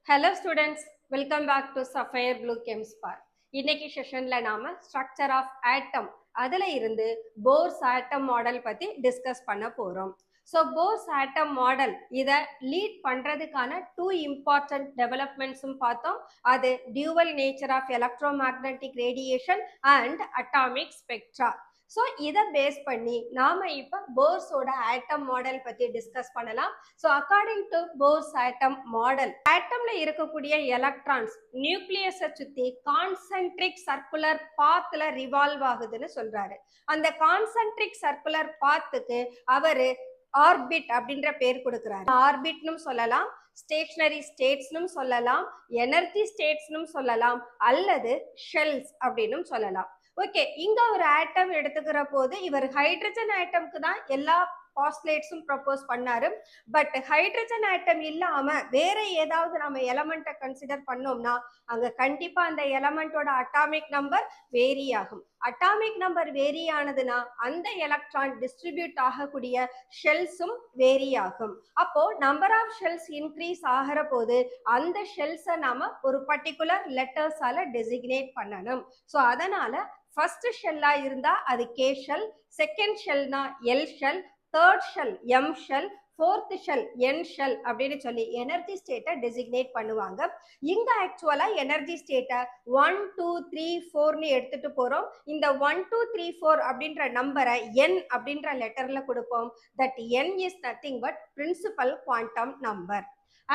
Hello students, welcome back to Sapphire Blue Chem Spark. இன்னைக்கு செஷன்ல நாம structure of atom அதுல இருந்து போர்ஸ் ஆட்டம் மாடல் பத்தி டிஸ்கஸ் பண்ண போறோம். ஸோ போர்ஸ் ஆட்டம் மாடல் இதை லீட் பண்றதுக்கான டூ இம்பார்ட்டன்ட் டெவலப்மெண்ட்ஸும் பார்த்தோம். அது dual nature of electromagnetic radiation and atomic spectra. So இதை பேஸ் பண்ணி நாம இப்போ போர்ஸோட ஆட்டம் மாடல் பத்தி டிஸ்கஸ் பண்ணலாம். So according to Bohr's atom model, ஆட்டம்ல இருக்கக்கூடிய எலக்ட்ரான்ஸ் நியூக்ளியஸை சுத்தி கான்சென்ட்ரிக் சர்க்குலர் பாத்ல ரிவால்வ் ஆகுதுன்னு சொல்றாரு. அந்த கான்சென்ட்ரிக் சர்க்குலர் பாத்துக்கு அவரு ஆர்பிட் அப்படின்ற பேர் கொடுக்கிறாரு. ஆர்பிட்னும் சொல்லலாம், ஸ்டேஷனரி ஸ்டேட்ஸ்னும் சொல்லலாம், எனர்ஜி ஸ்டேட்ஸ்னும் சொல்லலாம், அல்லது ஷெல்ஸ் அப்படின்னும் சொல்லலாம். ஓகே, இங்க ஒரு ஆட்டம் எடுத்துக்கிற போது இவர் ஹைட்ரஜன் ஆட்டம்க்கு தான் எல்லா பாஸ்லேட்ஸும் ப்ரப்போஸ் பண்ணாரு. பட் ஹைட்ரஜன் ஆட்டம் இல்லாம வேற ஏதாவது நம்ம எலமெண்ட்டை கன்சிடர் பண்ணோம்னா அங்க கண்டிப்பா அந்த எலமெண்டோட அட்டாமிக் நம்பர் வேரி ஆகும். அட்டாமிக் நம்பர் வேரி ஆனதுன்னா அந்த எலக்ட்ரான் டிஸ்ட்ரிபியூட் ஆகக்கூடிய ஷெல்ஸும் வேரி ஆகும். அப்போ நம்பர் ஆஃப் ஷெல்ஸ் இன்க்ரீஸ் ஆகிற போது அந்த ஷெல்ஸை நாம ஒரு பர்டிகுலர் லெட்டர்ஸால டெசிக்னேட் பண்ணணும். ஸோ அதனால ஃபர்ஸ்ட் ஷெல்லா இருந்தா அது கே ஷெல், செகண்ட் ஷெல்னா L shell, third shell M shell, fourth shell N shell அப்படின்னு சொல்லி எனர்ஜி ஸ்டேட்டை டெசிக்னேட் பண்ணுவாங்க. இங்க ஆக்சுவலா எனர்ஜி ஸ்டேட்டை 1 2 3 4ன்னு எடுத்துட்டு போறோம். இந்த 1 2 3 4 அப்படின்ற நம்பரை என் அப்படின்ற லெட்டர்ல கொடுப்போம். That N is nothing but principal quantum number.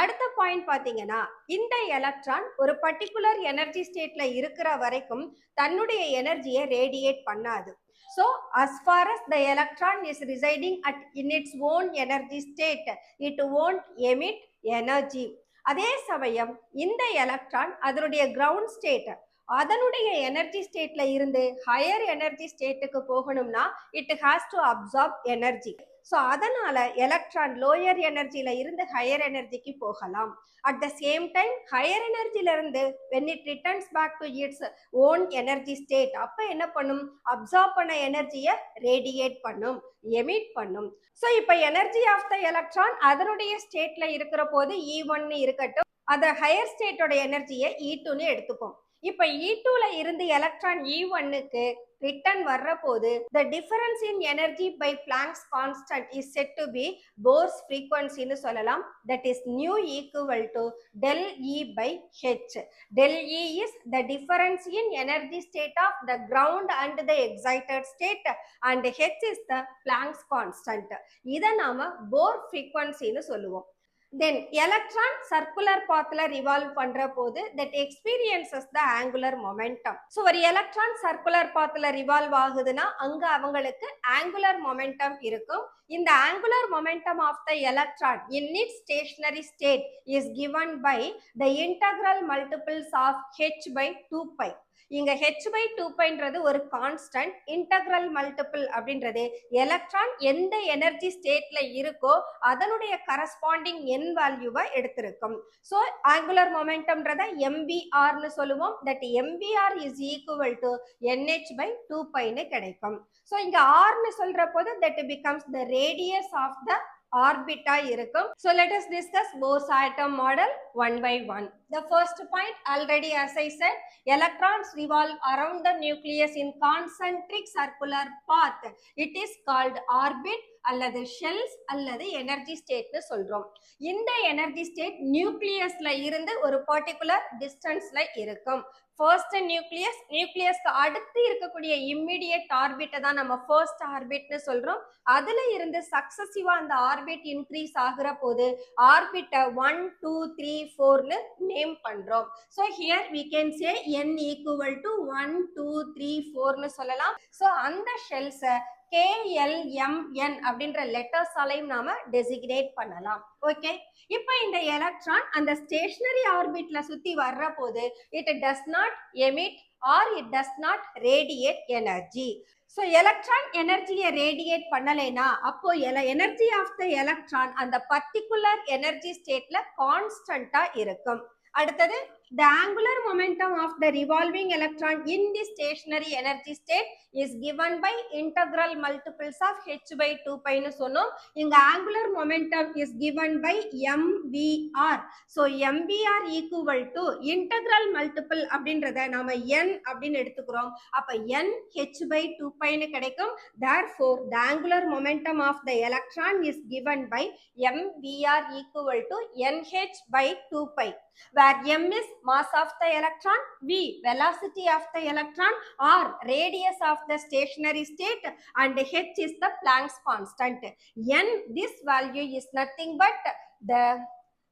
அடுத்த பாயிண்ட் பாத்தீங்கன்னா, இந்த எலக்ட்ரான் ஒரு பர்டிகுலர் எனர்ஜி ஸ்டேட்ல இருக்கிற வரைக்கும் தன்னுடைய எனர்ஜியை ரேடியேட் பண்ணாது. So as far as the electron is residing in its own energy state, it won't emit energy. அதே சமயம் இந்த எலக்ட்ரான் அதனுடைய கிரவுண்ட் ஸ்டேட், அதனுடைய எனர்ஜி ஸ்டேட்ல இருந்து ஹையர் எனர்ஜி ஸ்டேட்டுக்கு போகணும்னா it has to absorb energy. So அதனால எலக்ட்ரான் லோயர் எனர்ஜியில இருந்து ஹையர் எனர்ஜிக்கு போகலாம். At the same time higher எனர்ஜில இருந்து when it returns back to its own energy state, அப்ப என்ன பண்ணும்? அப்சார்ப் பண்ண எனர்ஜியை ரேடியேட் பண்ணும், எமிட் பண்ணும். ஸோ இப்போ எனர்ஜி ஆஃப் த எலக்ட்ரான் அதனுடைய ஸ்டேட்ல இருக்கிற போது E1 இருக்கட்டும், அத ஹையர் ஸ்டேட்டோட எனர்ஜியை E2ன்னு எடுத்துப்போம். இப்ப E2ல இருந்து எலக்ட்ரான் E1க்கு ரிட்டர்ன் வர்ற போது the difference in energy by Planck's constant is said to be Bohr's frequency ன்னு சொல்லலாம். That is nu equal to del E by H. Del E is the difference in energy state of the ground and the excited state, and H is the Planck's constant. இதை நாம Bohr frequency ன்னு சொல்லுவோம். Then electron circular pathல revolve பண்ற போது that experiences the angular momentum. So ஒரு electron circular pathல revolve ஆகுதுன்னா அங்க அவங்களுக்கு angular momentum இருக்கும். இந்த angular momentum of the electron in its stationary state is given by the integral multiples of h by 2 pi. இங்க h by 2 பைன்றது ஒரு constant, integral multiple அப்படின்றது electron எந்த எனர்ஜி ஸ்டேட்ல இருக்கோ அதனுடைய கரஸ்பாண்டிங் என் வேல்யூவை எடுத்திருக்கும். ஸோ ஆங்குலர் மொமெண்டம்ன்றத MBRன்னு சொல்லுவோம். That MBR is equal to NH by 2 பைன்னு கிடைக்கும். ஸோ இங்க ஆர்னு சொல்ற போது that becomes the radius of the ஆர்பிட்டா இருக்கும். So let us discuss Bohr's atom model one by one. The first point, already as I said, electrons revolve around the nucleus in concentric circular path. It is called orbit அல்லது shells அல்லது energy ஸ்டேட்னு சொல்றோம். இந்த energy state நியூக்ளியஸ்ல இருந்து ஒரு particular டிஸ்டன்ஸ்ல இருக்கும். First நியூக்ளியஸ்க்கு அடுத்து இருக்கக்கூடிய இம்மிடியட் ஆர்பிட்டை தான் நம்ம ஃபர்ஸ்ட் ஆர்பிட்னு சொல்றோம். அதுல இருந்து சக்சசிவா அந்த ஆர்பிட் இன்க்ரீஸ் ஆகுற போது ஆர்பிட்டை 1 2 3 4ன்னு நேம் பண்றோம். So here we can say n equal to 1 2 3 4ன்னு சொல்லலாம். ஸோ அந்த ஷெல்ஸை KLMN அப்படின்ற லெட்டர்ஸாலையும் நாம டெசிக்னேட் பண்ணலாம். ஓகே, இப்போ இந்த எலக்ட்ரான் அந்த ஸ்டேஷனரி ஆர்பிட்ல சுத்தி வர்ற போது it does not emit R it does not radiate energy. So electron எனர்ஜியை ரேடியேட் பண்ணலைன்னா அப்போ எனர்ஜி ஆஃப் த எலக்ட்ரான் அந்த பர்டிகுலர் எனர்ஜி ஸ்டேட்ல கான்ஸ்டன்டா இருக்கும். அடுத்தது the angular momentum of the revolving electron in the stationary energy state is given by integral multiples of h by 2 pi னு சொன்னோம். இங்க angular momentum is given by mvr. so mvr equal to integral multiple அப்படின்றத நாம n அப்படின்னு எடுத்துக்கிறோம். அப்ப n h by 2 pi னு கிடைக்கும். therefore the angular momentum of the electron is given by mvr equal to nh by 2 pi, where m is mass of the electron, v velocity of the electron, r radius of the stationary state, and h is the Planck's constant. n, this value is nothing but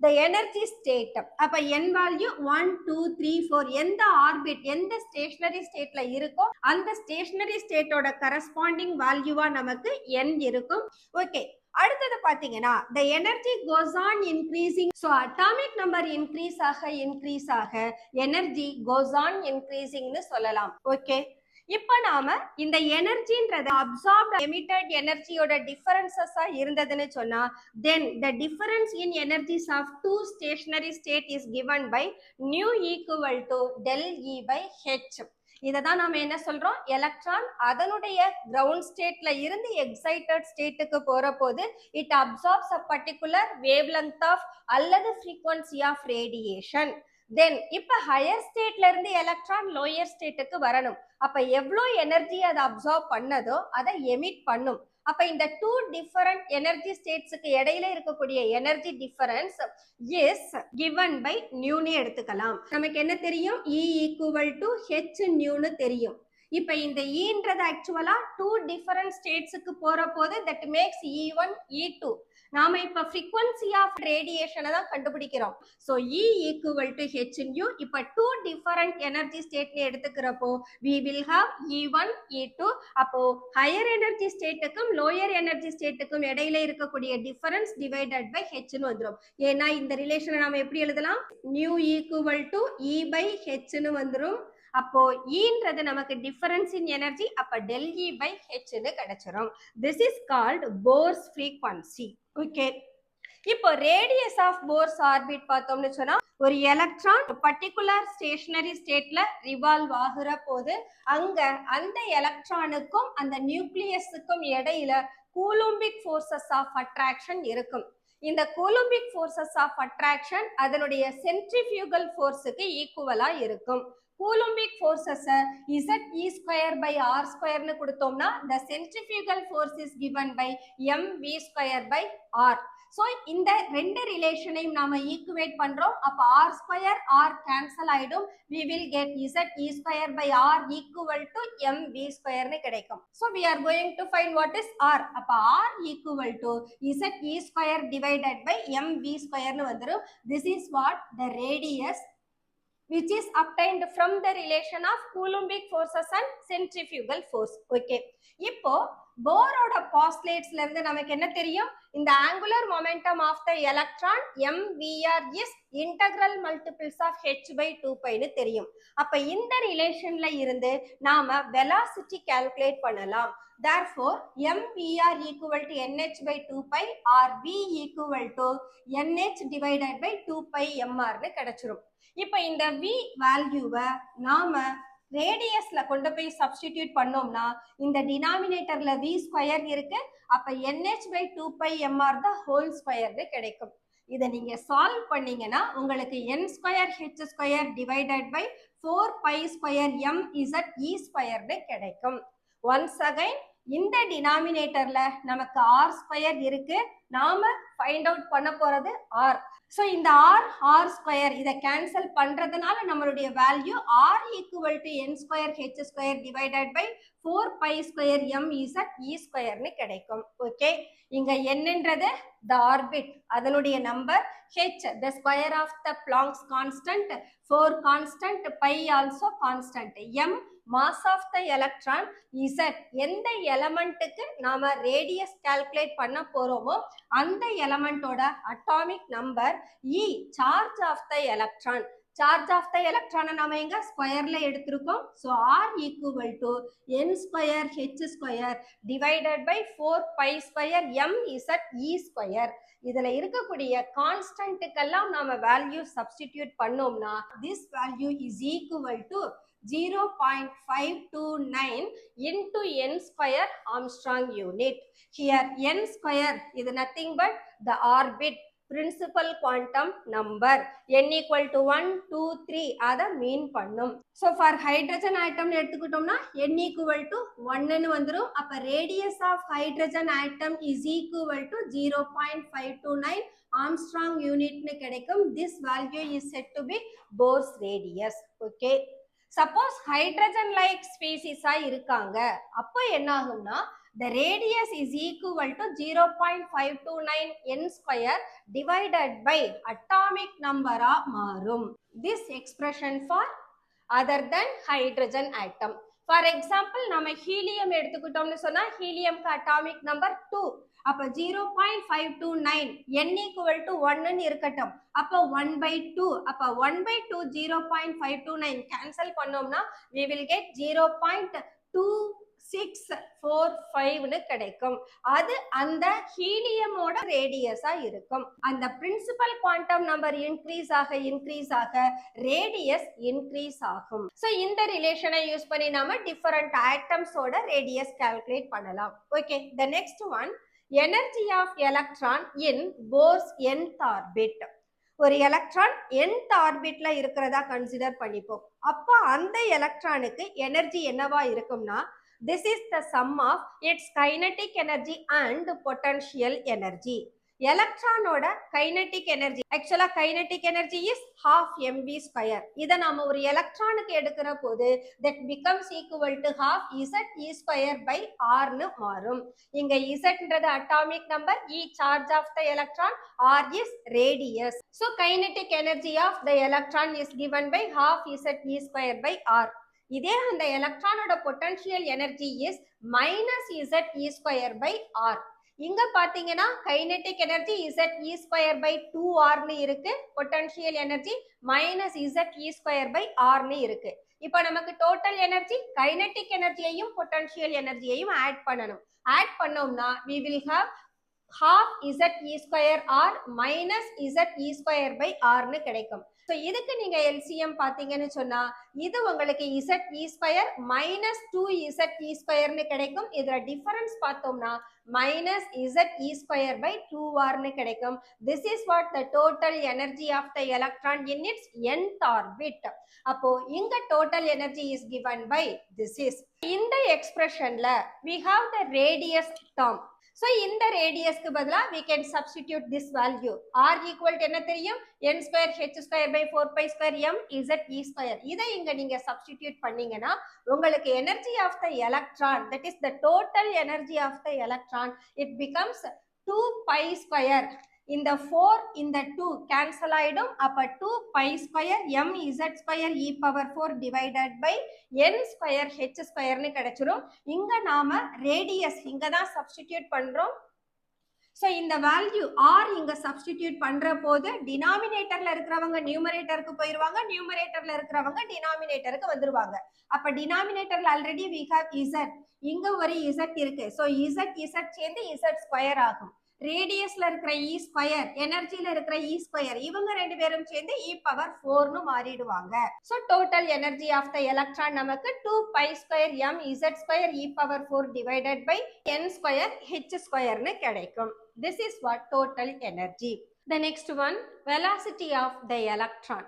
the energy state. அப்ப n value 1 2 3 4 எந்த orbit எந்த stationary ஸ்டேட்ல இருக்கோ அந்த stationary ஸ்டேட்டோட corresponding வேல்யூவா நமக்கு n இருக்கும். Okay, அடுத்தது பாத்தீங்கன்னா the energy goes on increasing. so atomic number increase ஆக energy goes on increasing னு சொல்லலாம். ஓகே, இப்ப நாம இந்த எனர்ஜின்றது அப்சார்ப்ட் எமிட்டட் எனர்ஜியோட டிஃபரன்சஸா இருந்ததுன்னு சொன்னா then the difference in energies of two stationary state is given by nu equal to del E by h. இததான் நாம என்ன சொல்றோம், எலக்ட்ரான் அதனுடைய கிரவுண்ட் ஸ்டேட்ல இருந்து எக்ஸைட்டட் ஸ்டேட்டுக்கு போற போது it absorbs a particular wavelength of அல்லது frequency of radiation. then இப்ப ஹையர் ஸ்டேட்ல இருந்து எலக்ட்ரான் லோயர் ஸ்டேட்டுக்கு வரணும். அப்ப எவ்வளோ எனர்ஜி அதை அப்சார்ப் பண்ணதோ அதை எமிட் பண்ணும். அப்ப இந்த டூ டிஃபரண்ட் எனர்ஜி ஸ்டேட்ஸுக்கு இடையில இருக்கக்கூடிய energy difference is given by நியூன்னு எடுத்துக்கலாம். நமக்கு என்ன தெரியும், E equal to h நியூன்னு தெரியும். இப்ப இந்த ஈன்றது ஆக்சுவலா டூ டிஃபரண்ட் ஸ்டேட்ஸுக்கு போற போது தட் மேக்ஸ் E1 E2. நாம இப்ப frequency of radiation தான் கண்டுபிடிக்கிறோம். so E equal to h nu. இப்ப டூ டிஃபரண்ட் எனர்ஜி ஸ்டேட்ல எடுத்துக்கிறப்போ we will have E1 E2. அப்போ ஹையர் எனர்ஜி ஸ்டேட்டுக்கும் லோயர் எனர்ஜி ஸ்டேட்டுக்கும் இடையில இருக்கக்கூடிய டிஃபரன்ஸ் டிவைடட் பை h னு வந்துரும். ஏன்னா இந்த ரிலேஷனை நாம எப்படி எழுதலாம், nu equal to E by h னு வந்துரும். அப்போ ஈன்றது நமக்கு டிஃபரன்ஸ் இன் எனர்ஜி, அப்ப del E by h னு கிடைச்சிரும். this is called Bohr's frequency. Okay, இப்போ ரேடியஸ் ஆஃப் போர்ஸ் ஆர்பிட் பார்த்தோம்னு சொன்னா ஒரு எலக்ட்ரான் பர்டிகுலர் ஸ்டேஷனரி ஸ்டேட்ல ரிவால்வ் ஆகுற போது அங்க அந்த எலக்ட்ரானுக்கும் அந்த நியூக்ளியஸுக்கும் இடையில கூலும்பிக் ஃபோர்சஸ் ஆஃப் அட்ராக்ஷன் இருக்கும். இந்த கூலும்பிக் ஃபோர்சஸ் ஆஃப் அட்ராக்ஷன் அதனுடைய சென்ட்ரிஃபியூகல் ஃபோர்ஸுக்கு ஈக்குவலா இருக்கும். கூலும்பிக் forces ZE square by R square னு கொடுத்தோம்னா the centrifugal force is given by mv square by R. so இந்த ரெண்டு ரிலேஷனையும் நாம ஈக்குவேட் பண்றோம். அப்ப R square R கேன்சல் ஆயிடும். we will get ZE square by R equal to mv square னு கிடைக்கும். so we are going to find what is R. அப்ப R equal to ZE square divided by mv square னு வந்துரும். this is what the radius which is obtained from the relation of Coulombic forces and centrifugal force. okay, இப்போ போரோட பாஸ்லேட்ஸ்ல இருந்து நமக்கு என்ன தெரியும், இந்த angular momentum of the electron mvr is integral multiples of h by 2 pi னு தெரியும். அப்ப இந்த ரிலேஷன்ல இருந்து நாம velocity calculate பண்ணலாம். therefore mvr equal to nh by 2 pi or v equal to nh divided by 2 pi mr னு கிடைச்சிரும். இப்ப இந்த v வேல்யூவை நாம ரேடியஸ்ல கொண்டு போய் சப்ஸ்டிடியூட் பண்ணோம்னா இந்த டினாமினேட்டர்ல v ஸ்கொயர் இருக்கு. அப்ப nh by 2 pi mr the whole square கிடைக்கும். இதை நீங்க சால்வ் பண்ணீங்கன்னா உங்களுக்கு n square h square divided by 4 pi square m z e square கிடைக்கும். ஒன்ஸ் அகைன் இந்த டினாமினேட்டர்ல நமக்கு r ஸ்கொயர் இருக்கு. நாம ஃபைண்ட் அவுட் பண்ண போறது r. so இந்த r ஸ்கொயர் இதை கேன்சல் பண்றதுனால நம்மளுடைய value r equal to n square h square divided by 4 pi square m z e ஸ்கொயர்னு கிடைக்கும். ஓகே, இங்க என்னன்றது the orbit அதனுடைய number, h the square of the Planck's constant, 4 constant, pi also constant, m mass of the electron, z எந்த எலமெண்ட்டுக்கு நாம radius calculate பண்ண போறோமோ அந்த எலமெண்டோட atomic number, e charge of the electron. Charge of the எலக்ட்ரானை நாம எங்க ஸ்கொயர்ல எடுத்திருக்கோம். So r equal to n square h square divided by 4 pi square m z E square. இதுல இருக்கக்கூடிய கான்ஸ்டன்ட்டுக்கெல்லாம் நாம வேல்யூ சப்ஸ்டிடியூட் பண்ணோம்னா this value is equal to 0.529 into n square Armstrong unit. Here n square is nothing but the orbit principal quantum number. n equal to 1, 2, 3 அதை மீன் பண்ணும். So for hydrogen atom எடுத்துக்கிட்டோம்னா n equal to 1 ன்னு வந்துரும். அப்ப radius of hydrogen atom is equal to 0.529 Armstrong unit ன்னு கிடைக்கும். This value is said to be Bohr's radius. Okay. Suppose hydrogen like species இருக்காங்க, அப்ப என்ன ஆகும்னா the radius is equal to 0.529 n square divided by atomic number மாறும். This expression for other than hydrogen atom. For example, நம்ம helium எடுத்துக்கிட்டோம்னு சொன்னா heliumக்கு atomic number 2. அப்ப 0.529 n equal to 1 ன்னு இருக்கட்டும். அப்ப 1/2. அப்ப 1/2 0.529 cancel பண்ணோம்னா we will get 0.2645 ன்னு கிடைக்கும். அது அந்த ஹீலியமோட ரேடியஸா இருக்கும். அந்த பிரின்சிபல் குவாண்டம் நம்பர் இன்க்ரீஸ் ஆக ரேடியஸ் இன்க்ரீஸ் ஆகும். சோ இந்த ரிலேஷனை யூஸ் பண்ணி நாம டிஃபரண்ட் ஆட்டம்ஸோட ரேடியஸ் கால்குலேட் பண்ணலாம். Okay, the next one, energy of electron in Bohr's nth orbit. ஒரு எலக்ட்ரான் nth ஆர்பிட்ல இருக்கிறதா கன்சிடர் பண்ணிப்போம். அப்ப அந்த எலக்ட்ரானுக்கு எனர்ஜி என்னவா இருக்கும்னா this is the sum of its kinetic energy and potential energy. எலக்ட்ரானோட கைனடிக் எனர்ஜி, ஆக்சுவலா kinetic energy is half mv square. இதை நாம ஒரு எலக்ட்ரானுக்கு எடுக்கிற போது that becomes equal to half z e square by r ன்னு மாறும். இங்க zன்றது atomic number, e charge of the electron, r is radius. So kinetic energy of the electron is given by half z e square by r. இதே அந்த எலக்ட்ரானோட potential energy is minus z e square by r. இங்க பாத்தீங்கன்னா kinetic energy z e square by 2r ன்னு இருக்கு, potential energy minus z e square by r ன்னு இருக்கு. இப்போ நமக்கு டோட்டல் எனர்ஜி கைனெட்டிக் எனர்ஜியையும் பொட்டன்ஷியல் எனர்ஜியையும் ஆட் பண்ணணும். ஆட் பண்ணோம்னா we will have half z e square r minus z e square by r ன்னு கிடைக்கும். ஸோ இதுக்கு நீங்க LCM பாத்தீங்கன்னு சொன்னா இது உங்களுக்கு z e square minus 2z e ஸ்கொயர்னு கிடைக்கும். இதுல டிஃபரன்ஸ் பார்த்தோம்னா minus z e square by 2r ன்னு கிடைக்கும். This is what the total energy of the electron in its nth orbit. அப்போ இங்க total energy is given by this is. இந்த எக்ஸ்பிரஷன்ல we have the radius term. So இந்த ரேடியஸ்க்கு பதிலா we can substitute this value. R equal to என்ன தெரியும்? n square h square by 4 pi square m z e square. இதை இங்க நீங்க substitute பண்ணீங்கன்னா உங்களுக்கு energy of the electron, that is the total energy of the electron, it becomes 2 pi square. இந்த 4 இந்த 2 cancel ஆயிடும். அப்ப 2 pi square m z square e power 4 divided by n square h square ன்னு கிடைச்சிரும். இங்க நாம ரேடியஸ் இங்க தான் சப்ஸ்டிடியூட் பண்றோம். சோ இந்த வேல்யூ r இங்க சப்ஸ்டிடியூட் பண்ற போது டினாமினேட்டர்ல இருக்கிறவங்க நியூமரேட்டருக்கு போயிருவாங்க, நியூமரேட்டர்ல இருக்கிறவங்க டினாமினேட்டருக்கு வந்துருவாங்க. அப்ப டினாமினேட்டர்ல ஆல்ரெடி we have z, இங்க ஒரு z இருக்கு. சோ z சேர்ந்து z ஸ்கொயர் ஆகும். ரேடியஸ்ல இருக்கிற e ஸ்கொயர், எனர்ஜில இருக்கிற e ஸ்கொயர், இவங்க ரெண்டு பேரும் சேர்ந்து e பவர் 4 ன்னு மாறிடுவாங்க. So total energy of the electron நமக்கு 2 pi square m z square e power 4 divided by n square h square ன்னு கிடைக்கும். This is what total energy. The next one, velocity of the electron.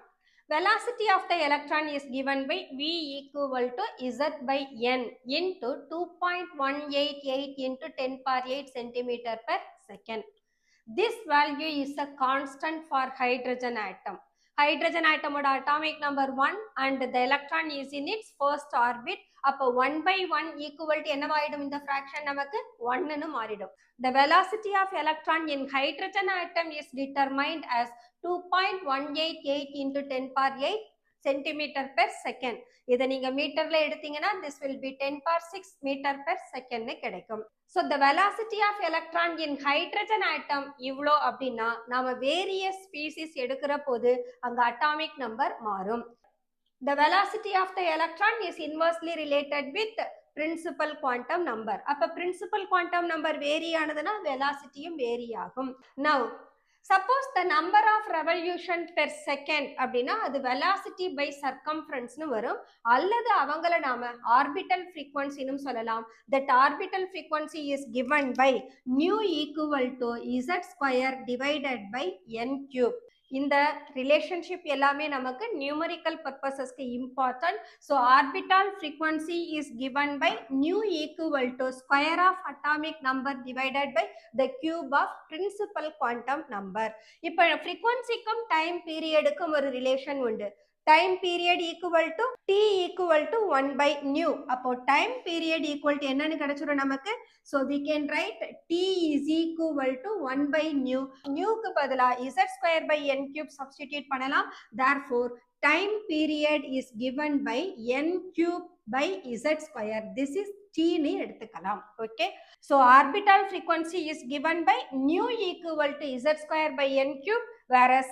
Velocity of the electron is given by v equal to z by n into 2.188 into 10 power 8 centimeter per second. This value is a constant for hydrogen atom. Hydrogen atom oda atomic number 1 and the electron is in its first orbit. அப்போ 1/1 equal to என்னவாயிடும்? இந்த fraction நமக்கு 1 ன்னு மாறிடும். The velocity of electron in hydrogen atom is determined as 2.188 into 10 power 8 centimetre per second. இதை நீங்க மீட்டர்ல எடுத்தீங்கன்னா this will be 10 power 6 metre per second கிடைக்கும். So the velocity of electron in hydrogen atom இவ்வளோ அப்படின்னா நாம வேரியஸ் ஸ்பீசிஸ் எடுக்கிற போது அங்க அட்டாமிக் நம்பர் மாறும். The velocity of the electron is inversely related with principal quantum number. அப்ப principal quantum number vary ஆனதுன்னா velocityயும் vary ஆகும். Now suppose the number of revolution per second அப்படின்னா அது velocity by circumference னு வரும், அல்லது அவங்கள நாம orbital frequency னும் சொல்லலாம். That orbital frequency is given by nu equal to z square divided by n cube. இந்த ரிலேஷன்ஷிப் எல்லாமே நமக்கு நியூமரிக்கல் பர்பஸஸ்க்கு important. So orbital frequency is given by nu equal to square of atomic number divided by the cube of principal quantum number. இப்போ ஃப்ரீக்வன்சிக்கும் time பீரியடுக்கும் ஒரு relation உண்டு. Time period equal to t equal to 1 by nu. அப்போ time period equal to என்னன்னு கிடைச்சிரும் நமக்கு. So we can write t is equal to 1 by nu. Nuக்கு பதிலா z square by n cube substitute பண்ணலாம். Therefore time period is given by n cube by z square. This is t னு எடுத்துக்கலாம். Okay. So orbital frequency is given by nu equal to z square by n cube, whereas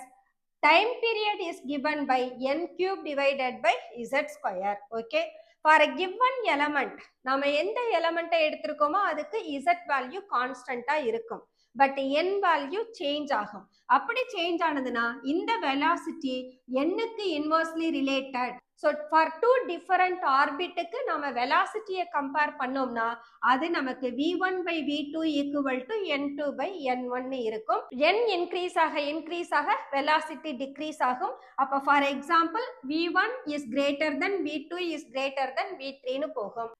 time period is given by n cube divided by z square. Okay. For a given element, நாம எந்த எலமெண்ட்டை எடுத்திருக்கோமோ அதுக்கு z value கான்ஸ்டன்டா இருக்கும், but n value change ஆகும். அப்படி change ஆனதுன்னா இந்த velocity n-க்கு inversely related. So for two different ஆர்பிட்டுக்கு நம்ம வெலாசிட்டியை கம்பேர் பண்ணோம்னா அது நமக்கு v1 by v2 equal to n2 by n1 இருக்கும். n இன்க்ரீஸ் ஆக வெலாசிட்டி டிக்ரீஸ் ஆகும். அப்போ for example v1 is greater than v2 is greater than v3னு போகும்.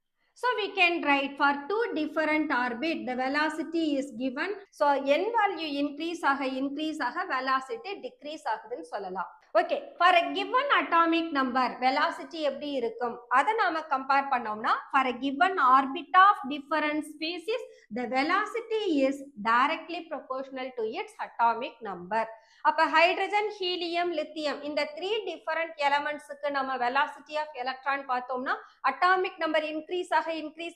So we can write for two different orbit the velocity is given. So n value increase ஆக velocity decrease ஆகுதுன்னு சொல்லலாம். Okay, for a given atomic number velocity எப்படி இருக்கும் அதை நாம compare பண்ணோம்னா for a given orbit of different species the velocity is directly proportional to its atomic number. அப்ப hydrogen, helium, lithium இந்த 3 டிஃபரண்ட் எலமெண்ட்ஸுக்கு நம்ம வெலாசிட்டி ஆஃப் எலக்ட்ரான் பார்த்தோம்னா அட்டாமிக் நம்பர் இன்க்ரீஸ்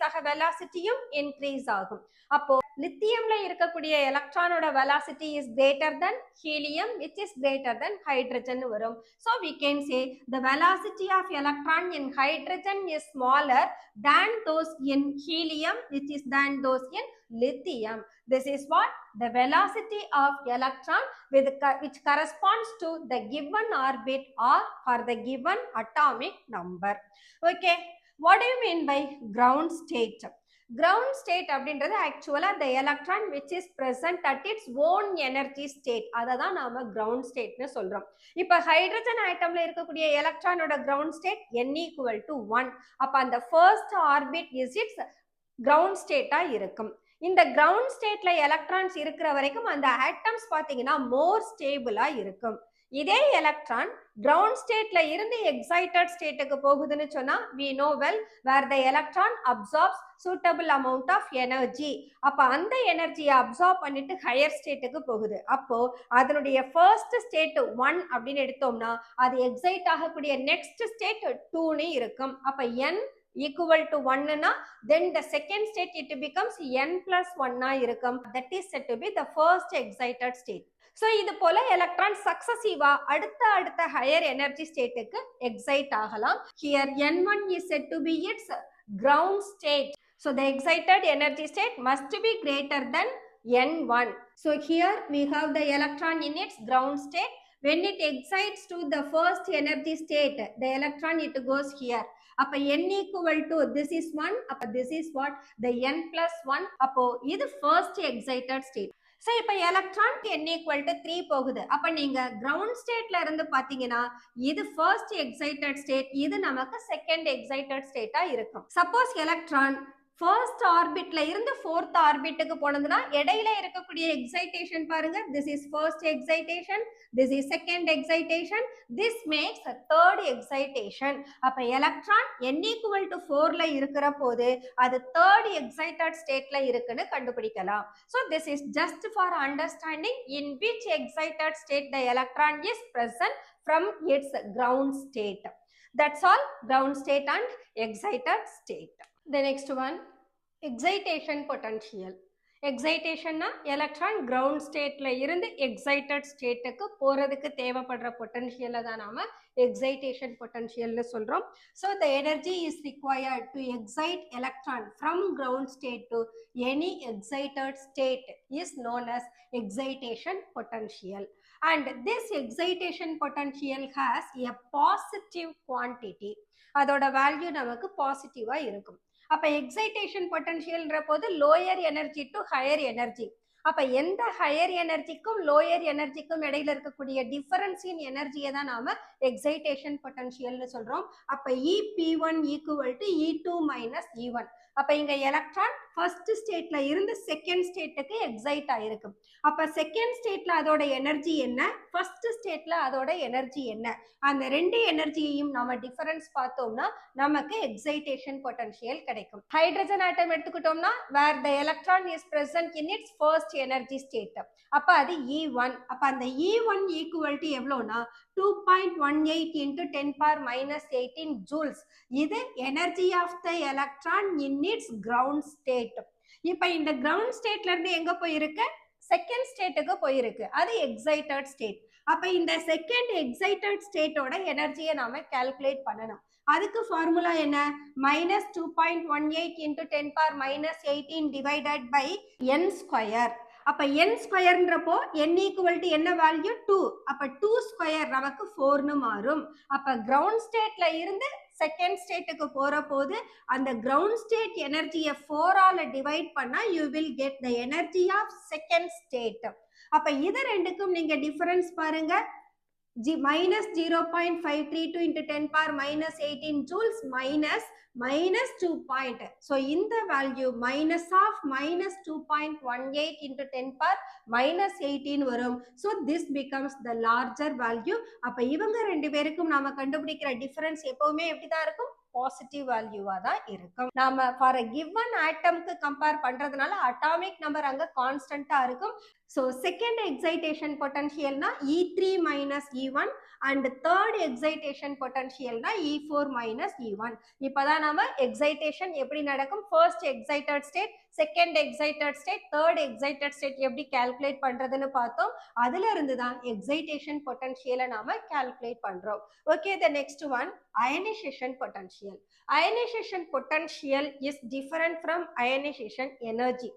ஆக வெலாசிட்டியும் இன்க்ரீஸ் ஆகும். அப்போ லித்தியம்ல இருக்கக்கூடிய எலக்ட்ரானோட velocity is greater than helium which is greater than hydrogen வரும். So we can say the velocity of electron in hydrogen is smaller than those in helium which is than those in lithium. This is what the velocity of electron which corresponds to the given orbit or for the given atomic number. Okay, what do you mean by ground state? Ground state அப்படின்றது ஆக்சுவலா the electron which is present at its own energy state. அதை தான் நாம ground stateனு சொல்றோம். இப்போ hydrogen ஆட்டம்ல இருக்கக்கூடிய எலக்ட்ரானோட ground state n equal to 1. அப்ப அந்த first orbit is its ground state இருக்கும். இந்த கிரவுண்ட் ஸ்டேட்ல எலக்ட்ரான்ஸ் இருக்கிற வரைக்கும் அந்த ஆட்டம்ஸ் பாத்தீங்கன்னா மோர் ஸ்டேபிளா இருக்கும். இதே எலக்ட்ரான் கிரவுண்ட் ஸ்டேட்ல இருந்து எக்ஸைட்டட் ஸ்டேட்டுக்கு போகுதுன்னு சொன்னா we know well where the electron absorbs suitable amount of energy. அப்ப அந்த எனர்ஜியை அப்சார்ப் பண்ணிட்டு ஹையர் ஸ்டேட்டுக்கு போகுது. அப்போ அதனுடைய ஃபர்ஸ்ட் ஸ்டேட் 1 அப்படின்னு எடுத்தோம்னா அது எக்ஸைட் ஆகக்கூடிய நெக்ஸ்ட் ஸ்டேட் 2னு இருக்கும். அப்ப n equal to 1 na, then the second state it becomes n plus 1 இருக்கும். That is said to be the first excited state. So இது போல எலக்ட்ரான் சக்சசிவா அடுத்த ஹையர் எனர்ஜி ஸ்டேட்டுக்கு எக்ஸைட் ஆகலாம். Here n1 is said to be its ground state. So the excited energy state must be greater than n1. So here we have the electron in its ground state. When it excites to the first energy state, the electron it goes here. அப்ப n equal to this is 1. அப்ப this is what the n plus 1. அப்போ இது first excited state. So இப்ப electron n equal to 3 போகுது. அப்ப நீங்க ground ஸ்டேட்ல இருந்து பாத்தீங்கன்னா இது ஃபர்ஸ்ட் எக்ஸைட்டட் ஸ்டேட், இது நமக்கு செகண்ட் எக்ஸைட்டட் ஸ்டேட்டா இருக்கும். சப்போஸ் எலக்ட்ரான் ஃபர்ஸ்ட் ஆர்பிட்ல இருந்து ஃபோர்த் ஆர்பிட்டுக்கு போனதுன்னா இடையில இருக்கக்கூடிய எக்ஸைட்டேஷன் பாருங்க. This is first excitation, this is second excitation, this maths third excitation. அப்ப எலக்ட்ரான் n equal to 4ல இருக்கிற போது அது தேர்ட் எக்ஸைட்டட் ஸ்டேட்ல இருக்குன்னு கண்டுபிடிக்கலாம். So this is just for understanding in which excited state the electron is present from its ground state. That's all, ground state and excited state. The next one, excitation potential. எக்ஸைட்டேஷன்னா electron ground ஸ்டேட்ல இருந்து excited ஸ்டேட்டுக்கு போறதுக்கு தேவைப்படுற பொட்டன்ஷியலை தான் நாம excitation பொட்டன்ஷியல்னு சொல்றோம். So the energy is required to excite electron from ground state to any excited state is known as excitation potential, and this excitation potential has a positive quantity. அதோட வேல்யூ நமக்கு பாசிட்டிவா இருக்கும். அப்ப எக்ஸைட்டேஷன் பொட்டன்ஷியல்ன்ற போது lower energy to higher energy. அப்ப எந்த higher எனர்ஜிக்கும் lower எனர்ஜிக்கும் இடையில இருக்கக்கூடிய டிஃபரன்ஸ் இன் எனர்ஜியை தான் நாம எக்ஸைட்டேஷன் பொட்டன்ஷியல்னு சொல்றோம். அப்ப EP1 equal to E2 minus E1. அப்ப இங்க எலக்ட்ரான் ஃபர்ஸ்ட் ஸ்டேட்ல இருந்து செகண்ட் ஸ்டேட்டுக்கு எக்ஸைட் ஆயிருக்கும். அப்ப செகண்ட் ஸ்டேட்ல அதோட எனர்ஜி என்ன, ஃபர்ஸ்ட் ஸ்டேட்ல அதோட எனர்ஜி என்ன, அந்த ரெண்டு எனர்ஜியையும் நம்ம டிஃபரன்ஸ் பார்த்தோம்னா நமக்கு எக்ஸைட்டேஷன் பொட்டன்ஷியல் கிடைக்கும். ஹைட்ரஜன் ஆட்டம் எடுத்துக்கிட்டோம்னா where the electron is present in its first energy state, அப்ப அது E1. அப்ப அந்த E1 ஈக்குவல் டு எவ்வளோனா 2.18 into 10 power minus 18 joules. இது energy of the electron in its ground state. இப்ப இந்த கிரவுண்ட் ஸ்டேட்ல இருந்து எங்க போயிருக்கு, செகண்ட் ஸ்டேட்டுக்கு போயிருக்கு, அது எக்ஸைட்டட் ஸ்டேட். அப்ப இந்த செகண்ட் எக்ஸைட்டட் ஸ்டேட்டோட எனர்ஜியை நாம கால்குலேட் பண்ணணும். அதுக்கு ஃபார்முலா என்ன, -2.18 into 10 power minus 18 divided by n square. அப்ப n ஸ்கொயர்ன்றப்போ n ஈக்குவல் டு என்ன வேல்யூ 2. அப்ப 2 ஸ்கொயர் நமக்கு 4னு மாறும். அப்ப கிரவுண்ட் ஸ்டேட்ல இருந்து செகண்ட் ஸ்டேட்டுக்கு போற போது அந்த கிரவுண்ட் ஸ்டேட் எனர்ஜியை 4ஆல டிவைட் பண்ணா you will get the energy of second state. அப்ப இது ரெண்டுக்கும் நீங்க டிஃபரன்ஸ் பாருங்க, -0.532 into 10 power minus 18 joules minus 2 point. So in the value minus of -2.18 into 10 power minus 18 வரும். So this becomes the larger value. அப்ப இவங்க ரெண்டு பேருக்கும் நாம கண்டுபிடிக்கிற டிஃபரன்ஸ் எப்பவுமே எப்படிதான் இருக்கும், பாசிட்டிவ் வேல்யூவா தான் இருக்கும். நாம ஃபார் a given ஆட்டம்க்கு கம்பேர் பண்றதுனால அட்டாமிக் நம்பர் அங்க கான்ஸ்டன்டா இருக்கும். So second excitation potential na E3 minus E1 and third excitation potential na E4 minus E1. இப்பதான் நாம excitation எப்படி நடக்கும், first excited state, second excited state, third excited state எப்படி calculate பண்றதுன்னு பார்த்தோம். அதுல இருந்து தான் excitation potential நாம calculate பண்றோம். Okay, the next one, ionization potential. Ionization potential is different from ionization energy.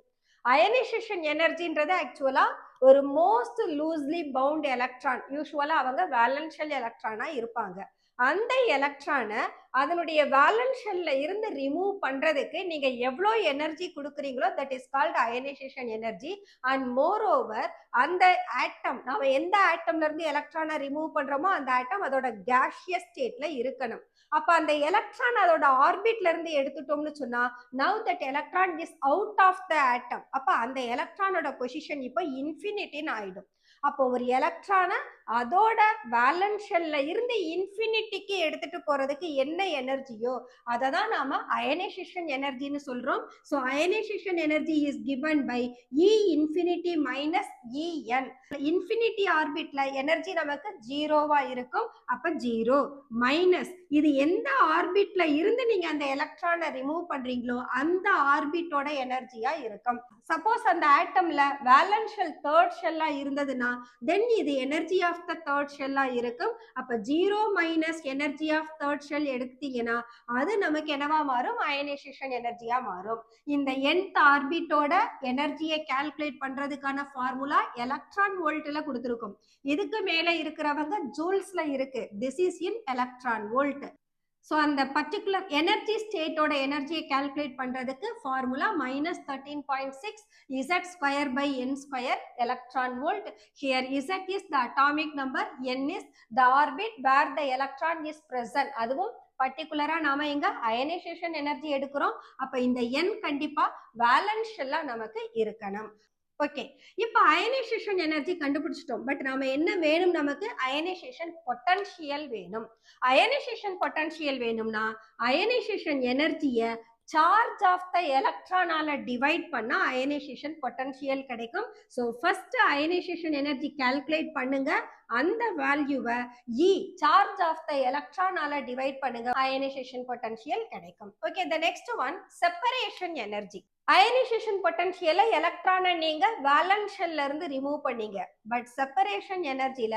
Ionization எனர்ஜின்றது ஆக்சுவலா ஒரு மோஸ்ட் லூஸ்லி பவுண்ட் எலக்ட்ரான், யூஸ்வலா அவங்க வேலன்ஷியல் எலக்ட்ரானா இருப்பாங்க. அந்த எலக்ட்ரானை அதனுடைய வேலன்ஸ் ஷெல்ல இருந்து ரிமூவ் பண்றதுக்கு நீங்க எவ்வளோ எனர்ஜி கொடுக்குறீங்களோ that is called ionization energy. And moreover அந்த ஆட்டம், நாம எந்த ஆட்டம்ல இருந்து எலக்ட்ரானை ரிமூவ் பண்றோமோ அந்த ஆட்டம் அதோட கேஷியஸ் ஸ்டேட்ல இருக்கணும். அப்ப அந்த எலக்ட்ரான் அதோட ஆர்பிட்ல இருந்து எடுத்துட்டோம்னு சொன்னா now that electron is out of the atom. அப்ப அந்த எலக்ட்ரானோட பொசிஷன் இப்போ இன்ஃபினிட்டின்னு ஆயிடும். அப்போ ஒரு எலக்ட்ரானை அதோட வேலன்ஸ் ஷெல்ல இருந்து இன்ஃபினிட்டிக்கு எடுத்துட்டு போறதுக்கு என்ன எனர்ஜியோ அதை தான் நாம அயனைசேஷன் எனர்ஜின்னு சொல்றோம். ஸோ ionization energy is given by E infinity minus En. Infinity ஆர்பிட்ல எனர்ஜி நமக்கு ஜீரோவா இருக்கும். அப்ப 0 மைனஸ் இது எந்த ஆர்பிட்ல இருந்து நீங்க அந்த எலக்ட்ரானை ரிமூவ் பண்றீங்களோ அந்த ஆர்பிட்டோட எனர்ஜியா இருக்கும். சப்போஸ் அந்த ஆட்டம்ல வேலன்ஸ் ஷெல் தேர்ட் ஷெல்லா இருந்ததுன்னா தென் இது எனர்ஜி ஆஃப் த தேர்ட் ஷெல்லா இருக்கும். அப்ப 0 minus energy of third shell எடுத்தீங்கன்னா அது நமக்கு என்னவா மாறும், அயனைசேஷன் எனர்ஜியா மாறும். இந்த nth ஆர்பிட்டோட எனர்ஜியை கால்குலேட் பண்றதுக்கான ஃபார்முலா எலக்ட்ரான் வோல்ட்ல கொடுத்திருக்கும். இதுக்கு மேல இருக்கிறவங்க ஜூல்ஸ்ல இருக்கு. This is in electron volt. So அந்த பர்டிகுலர் எனர்ஜி ஸ்டேட்டோட எனர்ஜியை கால்குலேட் பண்றதுக்கு formula -13.6 Z square by n square electron volt. Here Z is the atomic number, n is the orbit where the electron is present. அதுவும் பர்டிகுலரா நாம இங்க ionisation energy எடுக்கிறோம். அப்ப இந்த n கண்டிப்பா வேலன்ஸ் ஷெல்லா நமக்கு இருக்கணும். ஓகே, இப்போ அயனைசேஷன் எனர்ஜி கண்டுபிடிச்சிட்டோம். பட் நாம என்ன வேணும், நமக்கு அயனைசேஷன் பொட்டன்ஷியல் வேணும். அயனைசேஷன் பொட்டன்ஷியல் வேணும்னா அயனைசேஷன் எனர்ஜியை சார்ஜ் ஆஃப் த எலக்ட்ரானால டிவைட் பண்ணா அயனைசேஷன் பொட்டன்ஷியல் கிடைக்கும். So first ionization energy calculate பண்ணுங்க, அந்த வேல்யூவை E சார்ஜ் ஆஃப் த எலக்ட்ரானால டிவைட் பண்ணுங்க, அயனைசேஷன் பொட்டன்ஷியல் கிடைக்கும். Okay, the next one separation energy. Ionization பொட்டன்ஷியல எலக்ட்ரானை நீங்க வேலன்ஸ் ஷெல்ல இருந்து ரிமூவ் பண்ணீங்க, பட் செப்பரேஷன் எனர்ஜில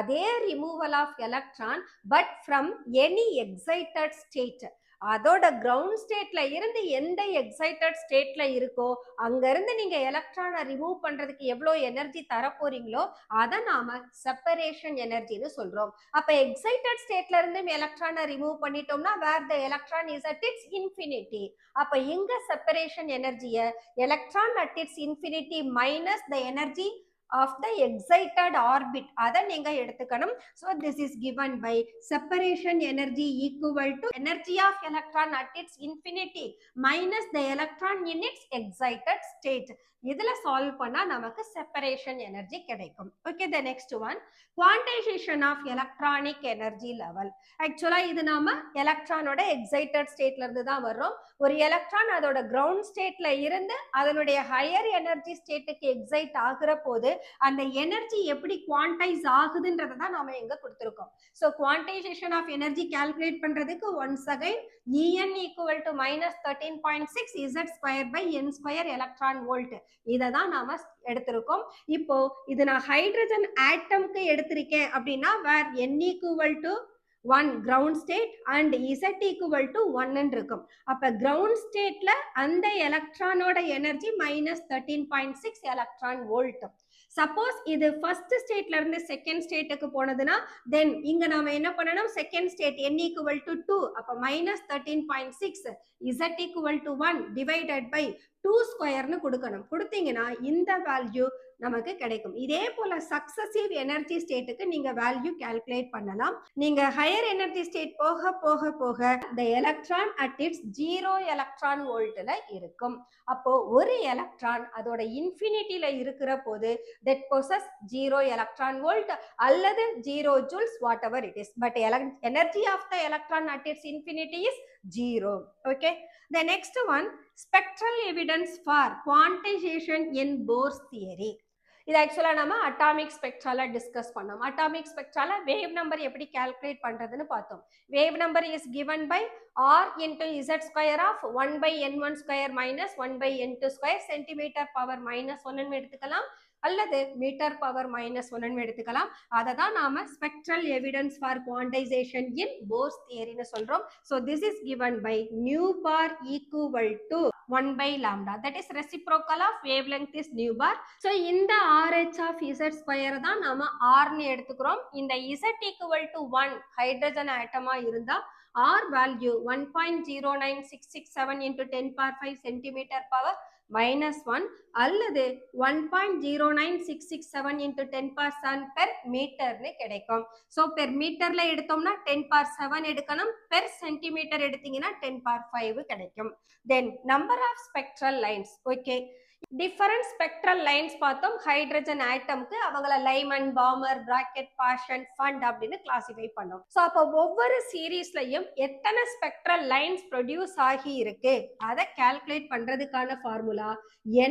அதே removal of electron but from any excited state, அதோட கிரவுண்ட் ஸ்டேட்ல இருந்து எந்த எக்ஸைட்டட் ஸ்டேட்ல இருக்கோ அங்க இருந்து நீங்க எலக்ட்ரானை ரிமூவ் பண்றதுக்கு எவ்வளவு எனர்ஜி தர போறீங்களோ அதை நாம செப்பரேஷன் எனர்ஜின்னு சொல்றோம். அப்ப எக்ஸைட்டட் ஸ்டேட்ல இருந்து எலக்ட்ரானை ரிமூவ் பண்ணிட்டோம்னா where the electron is at its infinity. அப்ப இங்க செப்பரேஷன் எனர்ஜியை electron at its infinity minus the energy of the excited orbit அதை நீங்க எடுத்துக்கணும். So this is given by separation energy equal to energy of electron at its infinity minus the electron in its excited state. இதுல solve பண்ணா நமக்கு separation energy கிடைக்கும். Okay, the next one quantization of electronic energy level. ஆக்சுவலா இது நாம எலக்ட்ரானோட excited ஸ்டேட்ல இருந்து தான் வர்றோம். ஒரு எலக்ட்ரான் அதோட கிரவுண்ட் ஸ்டேட்ல இருந்து அதனுடைய ஹையர் எனர்ஜி ஸ்டேட்டுக்கு எக்ஸைட் ஆகுற போது அந்த எனர்ஜி எப்படி குவான்டைஸ் ஆகுதுன்றதை தான் நாம எங்க கொடுத்திருக்கோம். So quantization of energy calculate பண்றதுக்கு once again En equal to minus 13.6 Z square by N square electron volt இதை தான் நாம எடுத்திருக்கோம். இப்போ இது நான் ஹைட்ரஜன் ஆட்டம்க்கு எடுத்திருக்கேன் அப்படின்னா where N equal to 1 ground state and Z equal to 1 இருக்கும். அப்ப கிரவுண்ட் ஸ்டேட்ல அந்த electron energy minus 13.6 electron volt. Suppose இது ஃபர்ஸ்ட் ஸ்டேட்ல இருந்து செகண்ட் ஸ்டேட்டுக்கு போனதுன்னா தென் இங்க நாம என்ன பண்ணணும், second state N equal to 2, அப்ப minus 13.6 Z equal to 1 divided by 2 ஸ்கொயர்னு கொடுக்கணும். கொடுத்தீங்கன்னா இந்த வேல்யூ நமக்கு கிடைக்கும். இதே போல சக்சசிவ் எனர்ஜி ஸ்டேட்டுக்கு நீங்க வேல்யூ கால்குலேட் பண்ணலாம். நீங்க ஹையர் எனர்ஜி ஸ்டேட் போக போக போக the electron at its 0 electron வோல்ட்ல இருக்கும். அப்போ ஒரு எலக்ட்ரான் அதோட இன்ஃபினிட்டில இருக்கிற போது that possess 0 electron volt அல்லது 0 joules whatever it is, but energy of the electron at its infinity is 0. Okay, the next one spectral evidence for quantization in Bohr's theory. இது ஆக்சுவலா நம்ம அட்டாமிக் ஸ்பெக்ட்ரால டிஸ்கஸ் பண்ணோம். Atomic ஸ்பெக்ட்ரால wave number எப்படி calculate பண்றதுன்னு பார்த்தோம். Wave number is given by r into z square of 1 by n1 square minus 1 by n2 square centimetre power -1 எடுத்துக்கலாம் அல்லது metre power -1 எடுத்துக்கலாம். அதை தான் நாம spectral evidence for quantization in Bohr's தியரின்னு சொல்றோம். So this is given by nu bar equal to 1 by lambda, that is reciprocal of wavelength is nu bar. So இந்த RH of z square தான் நாம r னு எடுத்துக்கிறோம். இந்த z equal to 1 hydrogen ஆட்டமா இருந்தா r value 1.09667 into 10 power 5 centimeter power -1 அல்லது 1.09667 into 10 power 7 per மீட்டர்னு கிடைக்கும். ஸோ பெர் மீட்டர்ல எடுத்தோம்னா 10 power 7 எடுக்கணும், பெர் சென்டிமீட்டர் எடுத்தீங்கன்னா 10 power 5 கிடைக்கும். Then number of spectral lines. Okay, different spectral lines பார்த்தோம். ஹைட்ரஜன் ஆட்டம்க்கு அவங்கள Lyman, Balmer, Brackett, Paschen, Pfund அப்படின்னு கிளாசிஃபை பண்ணோம். ஸோ அப்போ ஒவ்வொரு சீரீஸ்லயும் எத்தனை ஸ்பெக்ட்ரல் லைன்ஸ் ப்ரொடியூஸ் ஆகி இருக்கு அதை கால்குலேட் பண்றதுக்கான formula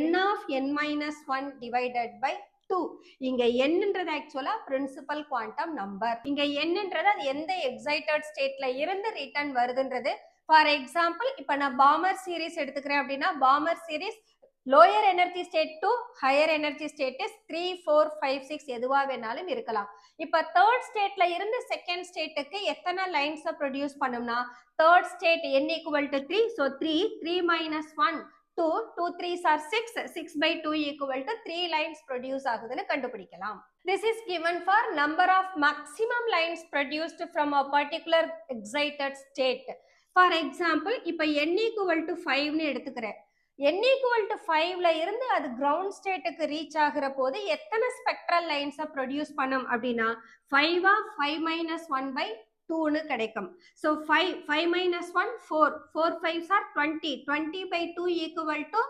n of n-1 divided by 2. இங்க n-ன்றது ஆக்சுவலா பிரின்சிபல் குவாண்டம் நம்பர். இங்க n-ன்றது அது எந்த எக்ஸைட்டட் ஸ்டேட்ல இருந்து ரிட்டர்ன் வருதுன்றது. ஃபார் எக்ஸாம்பிள் இப்ப நான் பாமர் சீரீஸ் எடுத்துக்கிறேன் அப்படின்னா bomber series lower energy state to higher energy state is 3, 4, 5, 6 எதுவா வேணாலும் இருக்கலாம். இப்ப தேர்ட் ஸ்டேட்ல இருந்து செகண்ட் ஸ்டேட்டுக்கு எத்தனை லைன்ஸ் ப்ரொடியூஸ் பண்ணும்னா third state n equal to 3, so 3 minus 1 2, 2 3s are 6, 6 by 2 equal to 3 lines produce ஆகுதுன்னு கண்டுபிடிக்கலாம். This is given for number of maximum lines produced from a particular excited state. For example, இப்ப n equal to 5 னு எடுத்துக்கிறேன். n equal to 5ல இருந்து அது ground ஸ்டேட்டுக்கு reach ஆகிற போது எத்தனை ஸ்பெக்ட்ரல் லைன்ஸை ப்ரொடியூஸ் பண்ணும் அப்படின்னா 5 minus 1 by 2 கிடைக்கும். So 5 minus 1 4, 4 5s are 20, 20 by 2 equal to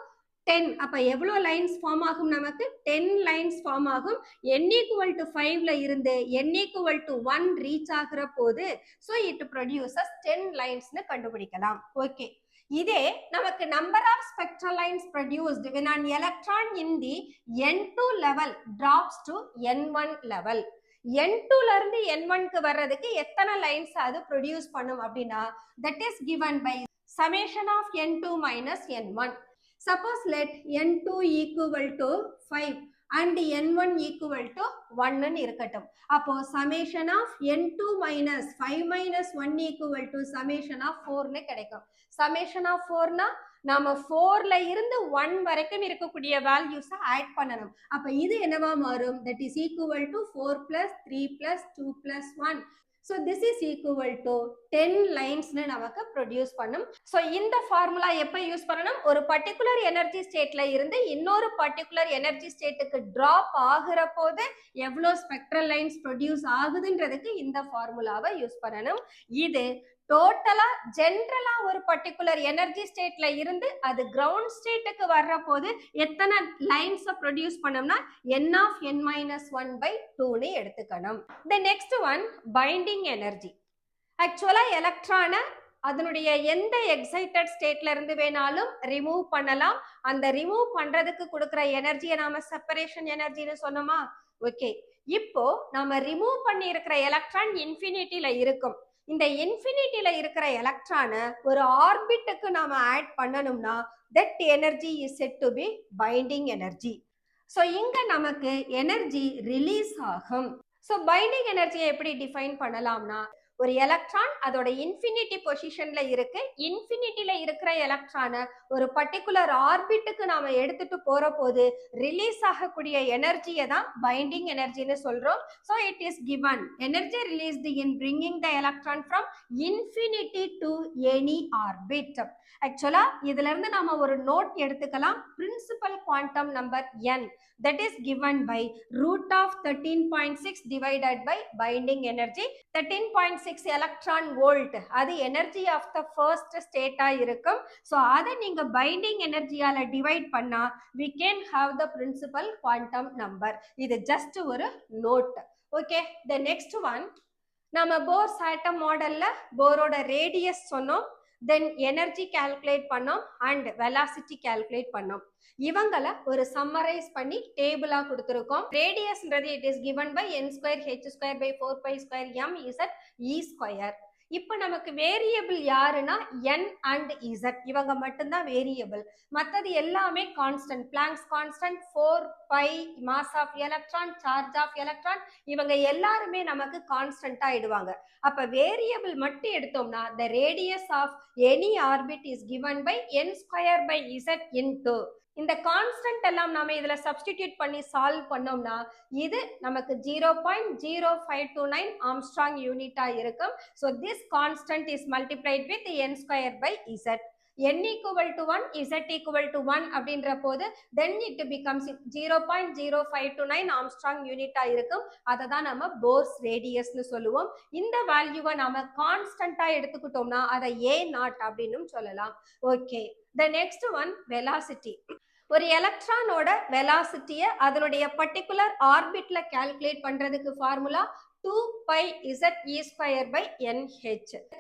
10. அப்ப எவ்வளவு லைன்ஸ் ஃபார்ம் ஆகும்? நமக்கு 10 லைன்ஸ் ஃபார்ம் ஆகும். n equal to 5ல இருந்து n equal to 1 ரீச் ஆகிற போது so it produces 10 லைன்ஸ்னு கண்டுபிடிக்கலாம். ஓகே, இதே நமக்கு number of spectral lines produced when an electron in the n2 level drops to n1 level. n2ல இருந்து n1க்கு வர்றதுக்கு எத்தனை லைன்ஸ் அது ப்ரொடியூஸ் பண்ணும் அப்படின்னா that is given by summation of n2 minus n1. Suppose let n2 equal to 5 and n1 equal to 1 ன்னு இருக்கட்டும். அப்போ summation of n2 minus 5 minus 1 equal to summation of 4 ன்னு கிடைக்கும். summation of 4 னா நாம 4ல இருந்து 1 வரைக்கும் இருக்கக்கூடிய வேல்யூஸ் ஆட் பண்ணணும். அப்ப இது என்னவா மாறும்? that is equal to 4 plus 3 plus 2 plus 1. So this is equal to 10 lines னு நமக்கு ப்ரொடியூஸ் பண்ணும். ஸோ இந்த ஃபார்முலா எப்போ யூஸ் பண்ணணும்? ஒரு பர்டிகுலர் எனர்ஜி ஸ்டேட்ல இருந்து இன்னொரு பர்டிகுலர் எனர்ஜி ஸ்டேட்டுக்கு டிராப் ஆகிற போது எவ்வளோ ஸ்பெக்ட்ரல் லைன்ஸ் ப்ரொடியூஸ் ஆகுதுன்றதுக்கு இந்த ஃபார்முலாவை யூஸ் பண்ணணும். இது டோட்டலா ஜென்ரலா ஒரு பர்டிகுலர் எனர்ஜி ஸ்டேட்ல இருந்து அது கிரவுண்ட் ஸ்டேட்டுக்கு வர்ற போது எத்தனை லைன்ஸ் ப்ரொடியூஸ் பண்ணோம்னா n of n minus 1 by 2 னு எடுத்துக்கணும். The next one, binding energy. ஆக்சுவலா எலக்ட்ரானை அதனுடைய எந்த எக்ஸைட்டட் ஸ்டேட்ல இருந்து வேணாலும் ரிமூவ் பண்ணலாம். அந்த ரிமூவ் பண்றதுக்கு கொடுக்குற எனர்ஜியை நாம செப்பரேஷன் எனர்ஜின்னு சொன்னோமா? ஓகே, இப்போ நாம ரிமூவ் பண்ணி இருக்கிற எலக்ட்ரான் இன்ஃபினிட்டில இருக்கும். இந்த இன்ஃபினிட்டில இருக்கிற எலக்ட்ரானை ஒரு ஆர்பிட்டுக்கு நாம ஆட் பண்ணணும்னா that energy is said to be binding energy. So இங்க நமக்கு எனர்ஜி ரிலீஸ் ஆகும். ஸோ பைண்டிங் எனர்ஜியை எப்படி டிஃபைன் பண்ணலாம்னா, ஒரு எலக்ட்ரான் அதோட இன்ஃபினிட்டி பொசிஷன்ல இருக்கு. இன்ஃபினிட்டில இருக்கிற எலக்ட்ரானை ஒரு பர்டிகுலர் ஆர்பிட்டுக்கு நாம எடுத்துட்டு போற போது ரிலீஸ் ஆகக்கூடிய எனர்ஜியை தான் பைண்டிங் எனர்ஜின்னு சொல்றோம். So it is given energy released in bringing the electron from infinity to any orbit. ஆக்சுவலா இதுல இருந்து நாம ஒரு நோட் எடுத்துக்கலாம். Principal quantum number n that is given by root of 13.6 divided by binding energy. 13.6 electron volt அது energy of the first state ஆ இருக்கும். so அதை நீங்க binding energy ஆல divide பண்ணா we can have the principal quantum number. இது just ஒரு note. okay, the next one, நம்ம Bohr's atom மாடல்ல போரோட ரேடியஸ் சொன்னோம், தென் எனர்ஜி கால்குலேட் பண்ணோம் அண்ட் வெலாசிட்டி கால்குலேட் பண்ணோம். இவங்களை ஒரு சம்மரைஸ் பண்ணி டேபிளா கொடுத்துருக்கோம். ரேடியஸ்ன்றது it is given by n square h square by 4 pi square m z e square. இப்போ நமக்கு வேரியபிள் யாருன்னா n and z, இவங்க மட்டும்தான் வேரியபிள். மற்றது எல்லாமே constant. Planck's constant, 4 pi, mass of electron, charge of electron, இவங்க எல்லாருமே நமக்கு கான்ஸ்டன்ட் ஆயிடுவாங்க. அப்ப வேரியபிள் மட்டும் எடுத்தோம்னா the radius of any orbit is given by n square by z into இந்த கான்ஸ்டன்ட் எல்லாம் நாம இதுல சப்ஸ்டிடியூட் பண்ணி சால்வ் பண்ணோம்னா இது நமக்கு 0.0529 ஆம்ஸ்ட்ராங் யூனிட்டா இருக்கும். so this constant is multiplied with n square by z. n equal to 1, z equal to 1 அப்படின்ற போது then it becomes 0.0529 ஆம்ஸ்ட்ராங் யூனிட்டா இருக்கும். அதை தான் நம்ம போர்ஸ் ரேடியஸ்னு சொல்லுவோம். இந்த வேல்யூவை நாம கான்ஸ்டன்டா எடுத்துக்கிட்டோம்னா அதை a0 அப்படின்னு சொல்லலாம். Okay, the next one, velocity. ஒரு எலக்ட்ரானோட வெலாசிட்டியை அதனுடைய பர்டிகுலர் ஆர்பிட்ல கால்குலேட் பண்றதுக்கு formula 2 pi z e square by nh.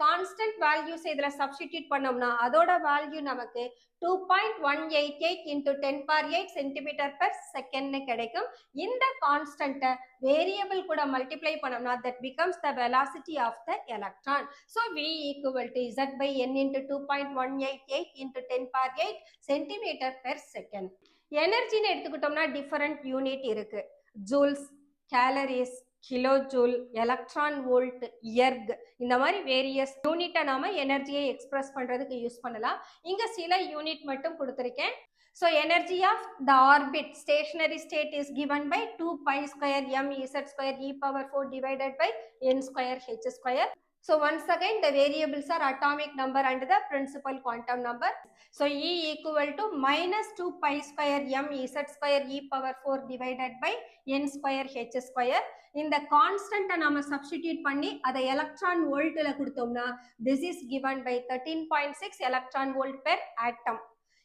Constant values இதுல சப்ஸ்டிடியூட் பண்ணோம்னா அதோட வேல்யூ நமக்கு 2.188 into 10 power 8 centimeter per second கிடைக்கும். இந்த கான்ஸ்டன்ட்டை வேரியபிள் கூட மல்டிப்ளை பண்ணோம்னா that becomes the velocity of the electron. so v equal to z by n into 2.188 into 10 power 8 centimeter per second. எனர்ஜின்னு எடுத்துக்கிட்டோம்னா டிஃபரெண்ட் யூனிட் இருக்கு. Joules, calories, kilo joule, electron volt, erg, இந்த மாதிரி various யூனிட்டை நாம எனர்ஜியை express பண்றதுக்கு use பண்ணலாம். இங்க சில யூனிட் மட்டும் கொடுத்திருக்கேன். so energy of the orbit stationary state is given by 2 pi square m z square e power 4 divided by n square h square. so once again the variables are atomic number and the principal quantum number. so E equal to minus 2 pi square m z square e power 4 divided by n square h square. இந்த கான்ஸ்டன்ட்டை நாம substitute பண்ணி அதை electron வோல்ட்ல கொடுத்தோம்னா this is given by 13.6 electron volt per atom.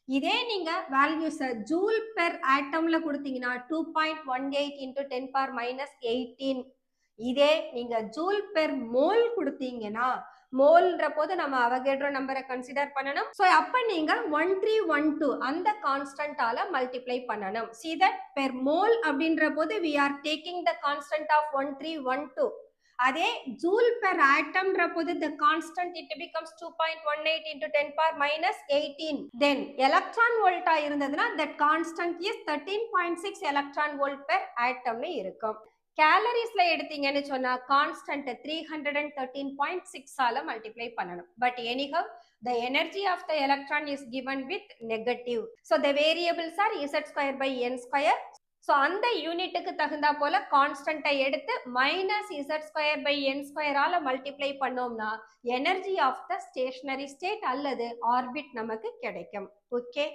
இதே நீங்க values joule per ஆட்டம்ல கொடுத்தீங்கன்னா 2.18 into 10 power minus 18. இதே நீங்க ஜூல் பெர் மோல் கொடுத்தீங்கன்னா மோல்ன்ற போது நம்ம அவகேட்ரோ நம்பரை கன்சிடர் பண்ணணும். சோ அப்ப நீங்க 1312 அந்த கான்ஸ்டன்டால மல்டிப்ளை பண்ணணும். see that per mole அப்படின்ற போது we are taking the constant of 1312. அதே ஜூல் பெர் ஆட்டம்ன்ற போது the constant it becomes 2.18 into 10 power minus 18. then electron volt இருந்ததுன்னா that constant is 13.6 electron volt per atom னு இருக்கும். கேலரிஸ்ல எடுத்தீங்கன்னு சொன்னா கான்ஸ்டன்ட் 313.6 ஆல மல்டிப்ளை பண்ணணும். But anyhow the energy of the electron is given with negative. so the variables are z square by n square. so அந்த யூனிட்டுக்கு தகுந்தா போல கான்ஸ்டன்ட்டை எடுத்து minus z square by n square ஆல மல்டிப்ளை பண்ணோம்னா energy of the stationary state அல்லது orbit நமக்கு கிடைக்கும். ஓகே,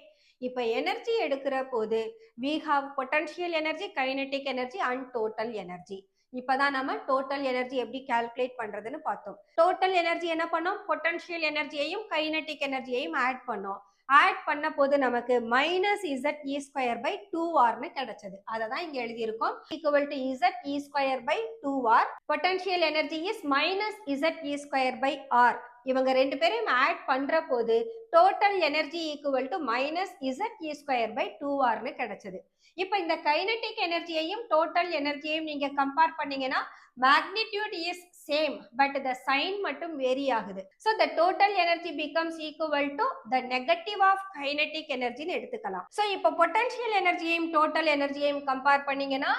இப்போ எனர்ஜி எடுக்கிற போது we have potential energy, kinetic energy and total energy. இப்பதான் நம்ம டோட்டல் எனர்ஜி எப்படி கால்குலேட் பண்றதுன்னு பார்த்தோம். டோட்டல் எனர்ஜி என்ன பண்ணோம், பொட்டன்ஷியல் எனர்ஜியையும் கைனடிக் எனர்ஜியையும் ஆட் பண்ணோம். ஆட் பண்ண போது நமக்கு minus Z E square by 2r கிடைச்சது. அதை தான் இங்க எழுதியிருக்கோம். Equal to Z E square by 2r. Potential energy is minus Z E square by R. இவங்க ரெண்டு பேரையும் ஆட் பண்ற போது total energy equal to minus Z E square by 2r கிடைச்சது. இப்போ இந்த கைனடிக் எனர்ஜியையும் டோட்டல் எனர்ஜியையும் நீங்க கம்பேர் பண்ணீங்கன்னா magnitude is same but the sign மட்டும் vary ஆகுது. so the total energy becomes equal to the negative of kinetic energy னு எடுத்துக்கலாம். so இப்போ potential energyயையும் total energyயையும் கம்பேர் பண்ணீங்கன்னா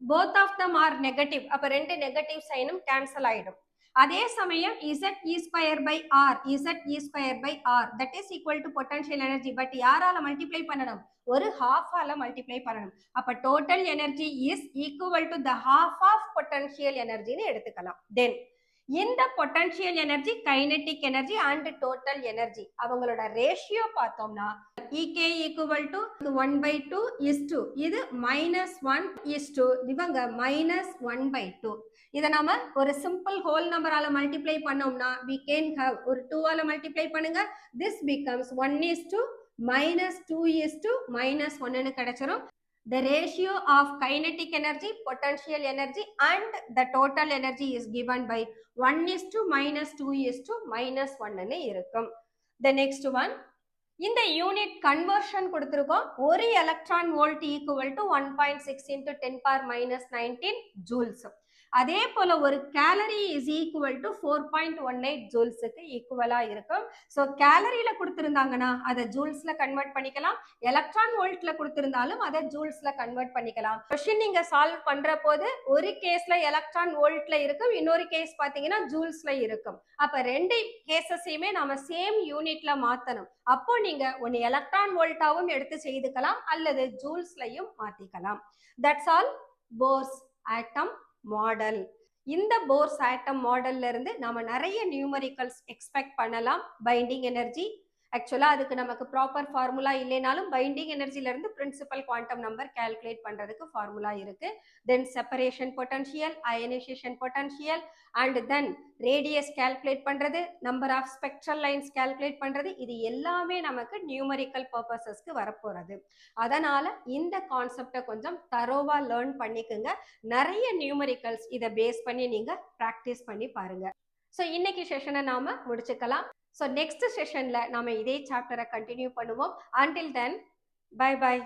both of them are negative. அப்ப ரெண்டு நெகட்டிவ் சைனும் கேன்சல் ஆயிடும். அதே சமயம் z e square by r, z e square by r that is equal to potential energy. But யாரால மல்டிப்ளை பண்ணணும், ஒரு half ஆல மல்டிப்ளை பண்ணணும். அப்ப total energy is equal to the half of potential energy னு எடுத்துக்கலாம். தென் இந்த potential energy, kinetic energy and total energy அவங்களோட ரேஷியோ பார்த்தோம்னா EK equal to 1/2 is to இது -1 is to இவங்க -1/2. இதை நாம ஒரு சிம்பிள் ஹோல் நம்பரால மல்டிப்ளை பண்ணோம்னா we can have ஒரு 2 ஆல மல்டிப்ளை பண்ணுங்க. this becomes 1 is to -2 is to -1 னு கிடைச்சிரும். the ratio of kinetic energy, potential energy and the total energy is given by 1 is to -2 is to -1 னு இருக்கும். the next one, இந்த unit conversion கொடுத்திருக்கோம். ஒரு electron volt equal to 1.6 into 10 power minus 19 joules. அதே போல ஒரு calorie is equal to 4.18 ஜூல்ஸுக்கு ஈக்குவலா இருக்கும். ஸோ கேலரியில கொடுத்திருந்தாங்கன்னா அதை ஜூல்ஸ்ல கன்வெர்ட் பண்ணிக்கலாம். எலக்ட்ரான் வோல்ட்ல கொடுத்திருந்தாலும் அதை ஜூல்ஸ்ல கன்வெர்ட் பண்ணிக்கலாம். கொஸ்டின் நீங்க சால்வ் பண்ற போது ஒரு கேஸ்ல எலக்ட்ரான் வோல்ட்ல இருக்கும், இன்னொரு கேஸ் பாத்தீங்கன்னா ஜூல்ஸ்ல இருக்கும். அப்ப ரெண்டு கேசஸையுமே நாம சேம் யூனிட்ல மாத்தணும். அப்போ நீங்க ஒன்னு எலக்ட்ரான் வோல்ட்டாவும் எடுத்து செய்துக்கலாம் அல்லது ஜூல்ஸ்லயும் மாத்திக்கலாம். That's all Bohr's atom model. இந்த போர்ஸ் ஆட்டம் மாடல்ல இருந்து நாம நிறைய நியூமரிக்கல்ஸ் எக்ஸ்பெக்ட் பண்ணலாம். பைண்டிங் எனர்ஜி, ஆக்சுவலா அதுக்கு நமக்கு ப்ராப்பர் ஃபார்முலா இல்லைனாலும் பைண்டிங் எனர்ஜில இருந்து பிரின்சிபல் குவாண்டம் நம்பர் கால்குலேட் பண்றதுக்கு ஃபார்முலா இருக்கு. Then separation potential, ionization potential and then radius calculate பண்றது, number of spectral lines calculate பண்றது, இது எல்லாமே நமக்கு நியூமரிக்கல் பர்பஸஸ்க்கு வரப்போறது. அதனால இந்த கான்செப்டை கொஞ்சம் தரோவா லேர்ன் பண்ணிக்கோங்க. நிறைய நியூமரிக்கல்ஸ் இதை பேஸ் பண்ணி நீங்க ப்ராக்டிஸ் பண்ணி பாருங்க. ஸோ இன்னைக்கு செஷனை நாம முடிச்சுக்கலாம். ஸோ நெக்ஸ்ட் செஷன்ல நாம இதே சாப்டரை கண்டினியூ பண்ணுவோம். until then, bye bye.